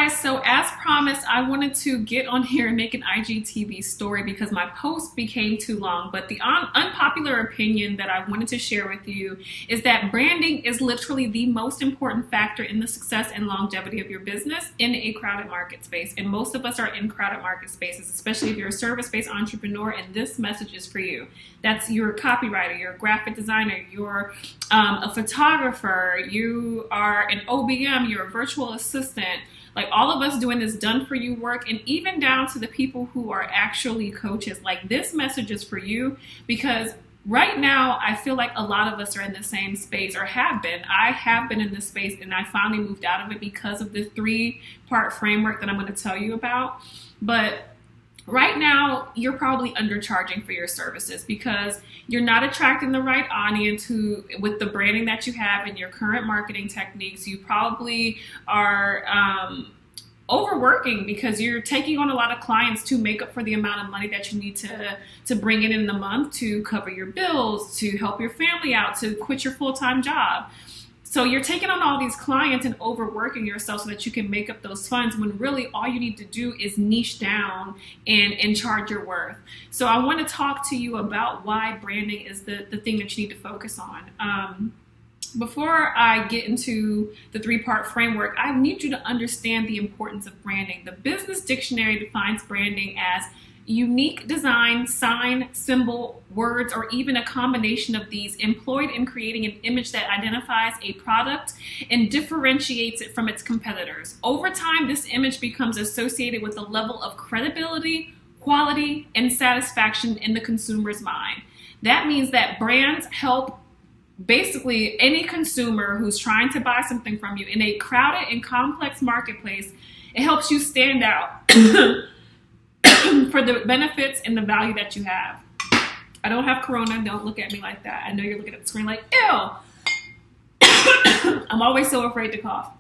guys, so as promised, I wanted to get on here and make an IGTV story because my post became too long. But the unpopular opinion that I wanted to share with you is that branding is literally the most important factor in the success and longevity of your business in a crowded market space. And most of us are in crowded market spaces, especially if you're a service-based entrepreneur, and this message is for you. That's your copywriter, you're a graphic designer, you're a photographer, you are an OBM, you're a virtual assistant. Like, all of us doing this done for you work, and even down to the people who are actually coaches. Like, this message is for you because right now I feel like a lot of us are in the same space, or have been. I have been in this space, and I finally moved out of it because of the 3-part framework that I'm going to tell you about. But right now, you're probably undercharging for your services because you're not attracting the right audience who, with the branding that you have and your current marketing techniques. You probably are overworking because you're taking on a lot of clients to make up for the amount of money that you need to bring in the month to cover your bills, to help your family out, to quit your full-time job. So you're taking on all these clients and overworking yourself so that you can make up those funds, when really all you need to do is niche down and charge your worth. So I want to talk to you about why branding is the thing that you need to focus on. Before I get into the 3-part framework, I need you to understand the importance of branding. The Business Dictionary defines branding as unique design, sign, symbol, words, or even a combination of these employed in creating an image that identifies a product and differentiates it from its competitors. Over time, this image becomes associated with a level of credibility, quality, and satisfaction in the consumer's mind. That means that brands help basically any consumer who's trying to buy something from you in a crowded and complex marketplace. It helps you stand out for the benefits and the value that you have. I don't have corona. Don't look at me like that. I know you're looking at the screen like, ew. I'm always so afraid to cough.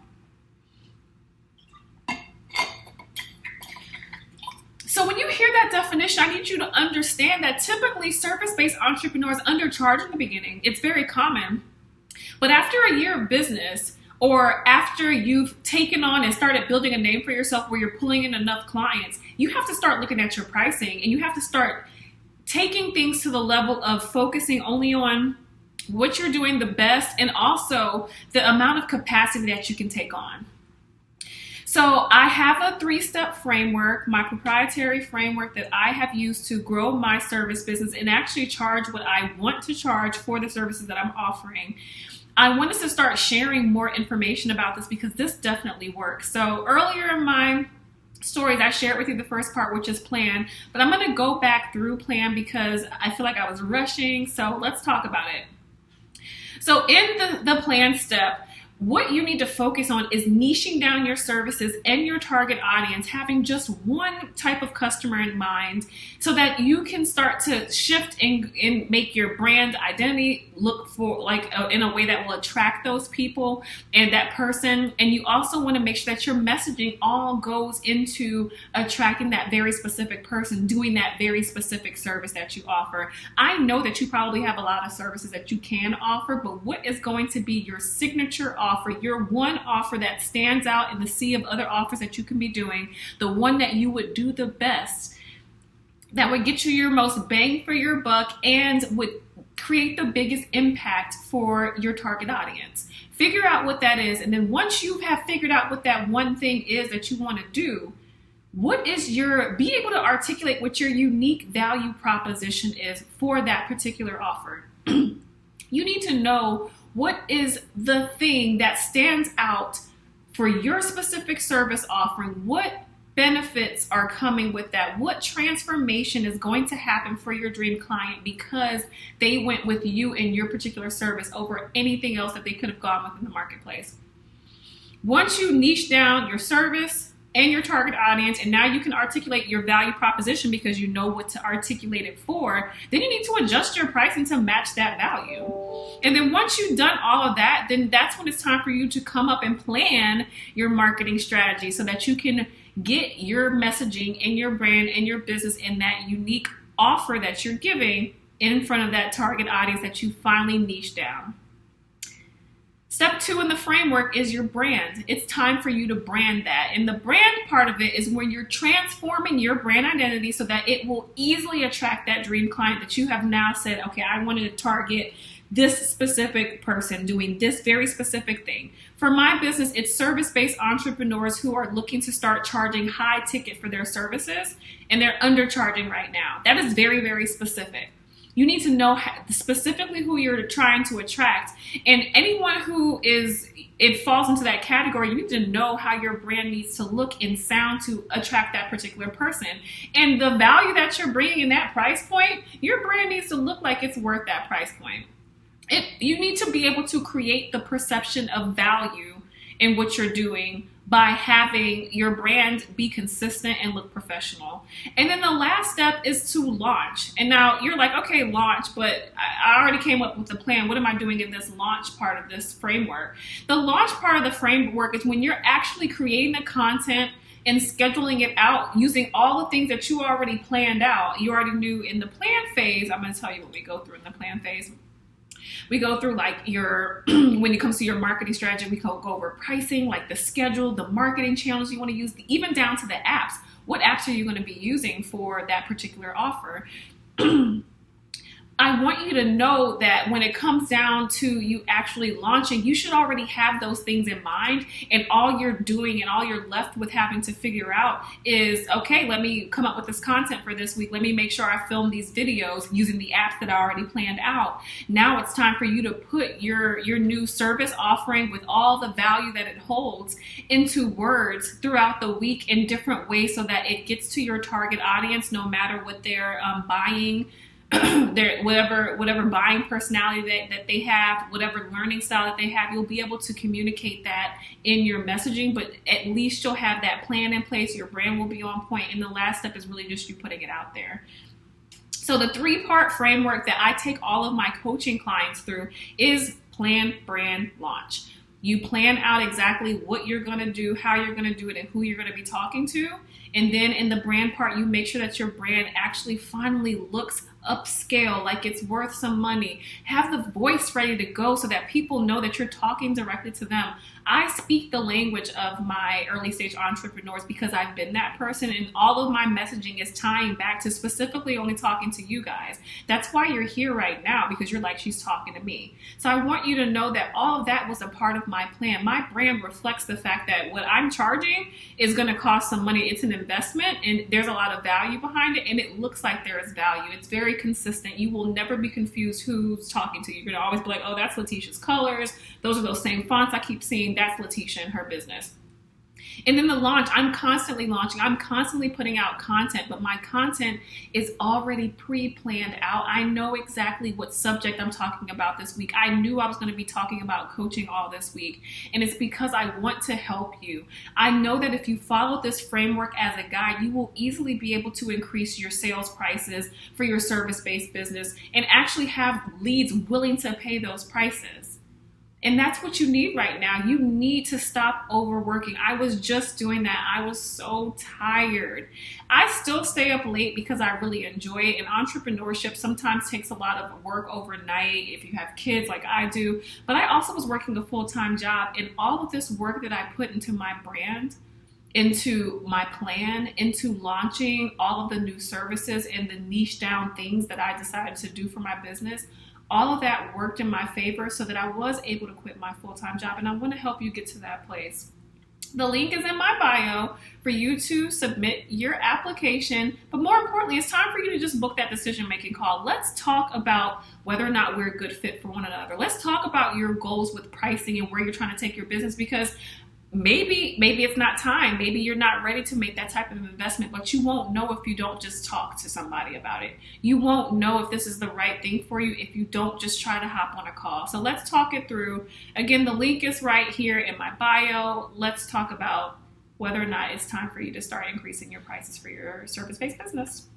So when you hear that definition, I need you to understand that typically service-based entrepreneurs undercharge in the beginning. It's very common. But after a year of business, or after you've taken on and started building a name for yourself where you're pulling in enough clients, you have to start looking at your pricing, and you have to start taking things to the level of focusing only on what you're doing the best, and also the amount of capacity that you can take on. So I have a 3-step framework, my proprietary framework that I have used to grow my service business and actually charge what I want to charge for the services that I'm offering. I wanted to start sharing more information about this because this definitely works. So earlier in my stories, I shared with you the first part, which is plan, but I'm going to go back through plan because I feel like I was rushing. So let's talk about it. So in the plan step, what you need to focus on is niching down your services and your target audience, having just one type of customer in mind so that you can start to shift and make your brand identity look for in a way that will attract those people and that person. And you also want to make sure that your messaging all goes into attracting that very specific person, doing that very specific service that you offer. I know that you probably have a lot of services that you can offer, but what is going to be your signature offer, your one offer that stands out in the sea of other offers that you can be doing, the one that you would do the best, that would get you your most bang for your buck and would create the biggest impact for your target audience. Figure out what that is, and then once you have figured out what that one thing is that you want to do, be able to articulate what your unique value proposition is for that particular offer. You need to know what is the thing that stands out for your specific service offering. What benefits are coming with that? What transformation is going to happen for your dream client because they went with you and your particular service over anything else that they could have gone with in the marketplace? Once you niche down your service and your target audience, and now you can articulate your value proposition because you know what to articulate it for, then you need to adjust your pricing to match that value. And then once you've done all of that, then that's when it's time for you to come up and plan your marketing strategy so that you can get your messaging and your brand and your business and that unique offer that you're giving in front of that target audience that you finally niche down. Step 2 in the framework is your brand. It's time for you to brand that. And the brand part of it is when you're transforming your brand identity so that it will easily attract that dream client that you have now said, okay, I wanted to target this specific person doing this very specific thing. For my business, it's service-based entrepreneurs who are looking to start charging high ticket for their services, and they're undercharging right now. That is very, very specific. You need to know specifically who you're trying to attract. And anyone who it falls into that category, you need to know how your brand needs to look and sound to attract that particular person. And the value that you're bringing in that price point, your brand needs to look like it's worth that price point. You need to be able to create the perception of value in what you're doing by having your brand be consistent and look professional. And then the last step is to launch. And now you're like, okay, launch, but I already came up with the plan. What am I doing in this launch part of this framework? The launch part of the framework is when you're actually creating the content and scheduling it out using all the things that you already planned out. You already knew in the plan phase. I'm going to tell you what we go through in the plan phase. We go through like when it comes to your marketing strategy, we go over pricing, like the schedule, the marketing channels you want to use, even down to the apps. What apps are you going to be using for that particular offer? I want you to know that when it comes down to you actually launching, you should already have those things in mind, and all you're doing and all you're left with having to figure out is, okay, let me come up with this content for this week. Let me make sure I film these videos using the apps that I already planned out. Now it's time for you to put your new service offering with all the value that it holds into words throughout the week in different ways so that it gets to your target audience no matter what they're buying. Their whatever buying personality that they have, whatever learning style that they have, you'll be able to communicate that in your messaging, but at least you'll have that plan in place. Your brand will be on point, and the last step is really just you putting it out there. So the 3-part framework that I take all of my coaching clients through is plan, brand, launch. You plan out exactly what you're going to do, how you're going to do it, and who you're going to be talking to. And then in the brand part, you make sure that your brand actually finally looks upscale, like it's worth some money. Have the voice ready to go so that people know that you're talking directly to them. I speak the language of my early stage entrepreneurs because I've been that person, and all of my messaging is tying back to specifically only talking to you guys. That's why you're here right now, because you're like, she's talking to me. So I want you to know that all of that was a part of my plan. My brand reflects the fact that what I'm charging is going to cost some money. It's an investment, and there's a lot of value behind it, and it looks like there is value. It's very consistent. You will never be confused who's talking to you. You're going to always be like, oh, that's Letitia's colors. Those are those same fonts I keep seeing. That's Letitia and her business. And then the launch, I'm constantly launching. I'm constantly putting out content, but my content is already pre-planned out. I know exactly what subject I'm talking about this week. I knew I was going to be talking about coaching all this week, and it's because I want to help you. I know that if you follow this framework as a guide, you will easily be able to increase your sales prices for your service-based business and actually have leads willing to pay those prices. And that's what you need right now. You need to stop overworking. I was just doing that. I was so tired. I still stay up late because I really enjoy it. And entrepreneurship sometimes takes a lot of work overnight if you have kids like I do. But I also was working a full-time job, and all of this work that I put into my brand, into my plan, into launching all of the new services and the niche down things that I decided to do for my business, all of that worked in my favor so that I was able to quit my full-time job, and I want to help you get to that place. The link is in my bio for you to submit your application, but more importantly, it's time for you to just book that decision-making call. Let's talk about whether or not we're a good fit for one another. Let's talk about your goals with pricing and where you're trying to take your business, because maybe it's not time. Maybe you're not ready to make that type of investment, but you won't know if you don't just talk to somebody about it. You won't know if this is the right thing for you if you don't just try to hop on a call. So let's talk it through. Again, the link is right here in my bio. Let's talk about whether or not it's time for you to start increasing your prices for your service-based business.